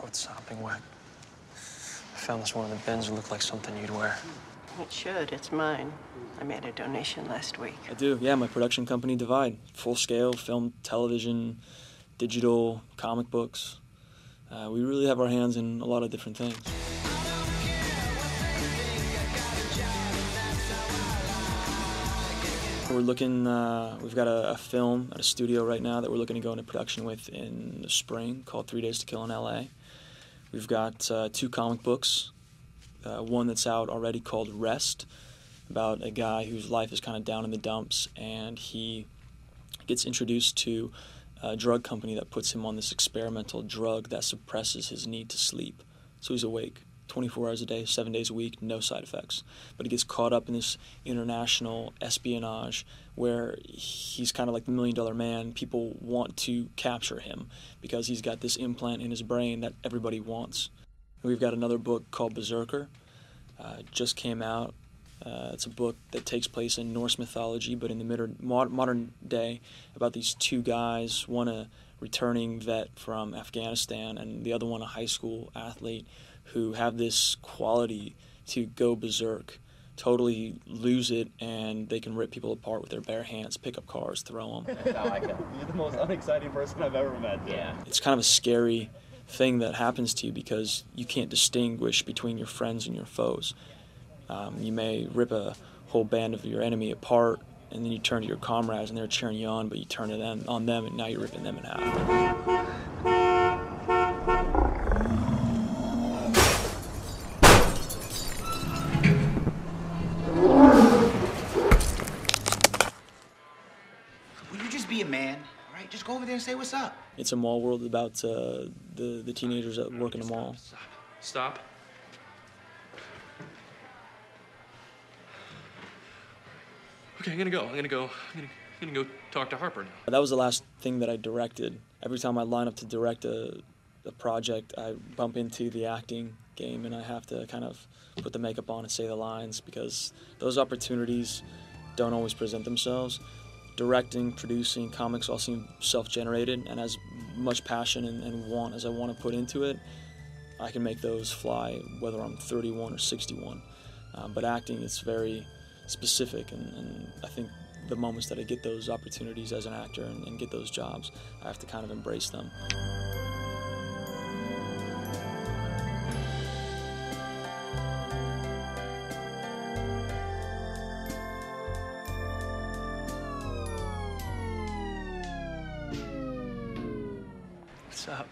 coat sopping wet. I found this one in the bins. It looked like something you'd wear. It should. It's mine. I made a donation last week. I do, yeah. My production company, Divide. Full-scale, film, television, digital, comic books. We really have our hands in a lot of different things. We're looking, we've got a film at a studio right now that we're looking to go into production with in the spring called 3 Days to Kill in LA. We've got 2 comic books, one that's out already called Rest, about a guy whose life is kind of down in the dumps, and he gets introduced to a drug company that puts him on this experimental drug that suppresses his need to sleep. So he's awake 24 hours a day, 7 days a week, no side effects. But he gets caught up in this international espionage where he's kind of like the $1 million man. People want to capture him because he's got this implant in his brain that everybody wants. We've got another book called Berserker. Just came out. It's a book that takes place in Norse mythology, but in the modern day, about these 2 guys, one a returning vet from Afghanistan and the other one a high school athlete, who have this quality to go berserk, totally lose it, and they can rip people apart with their bare hands, pick up cars, throw them. I like that. You're the most unexciting person I've ever met, dude. Yeah. It's kind of a scary thing that happens to you because you can't distinguish between your friends and your foes. You may rip a whole band of your enemy apart, and then you turn to your comrades and they're cheering you on, but you turn to them on them and now you're ripping them in half. Will you just be a man? All right, just go over there and say what's up. It's a mall world about the teenagers that work in the mall. Stop. Okay, I'm gonna go talk to Harper now. That was the last thing that I directed. Every time I line up to direct a project, I bump into the acting game and I have to kind of put the makeup on and say the lines because those opportunities don't always present themselves. Directing, producing, comics all seem self-generated, and as much passion and want as I want to put into it, I can make those fly whether I'm 31 or 61. But acting, it's very specific, and I think the moments that I get those opportunities as an actor and get those jobs, I have to kind of embrace them. What's up?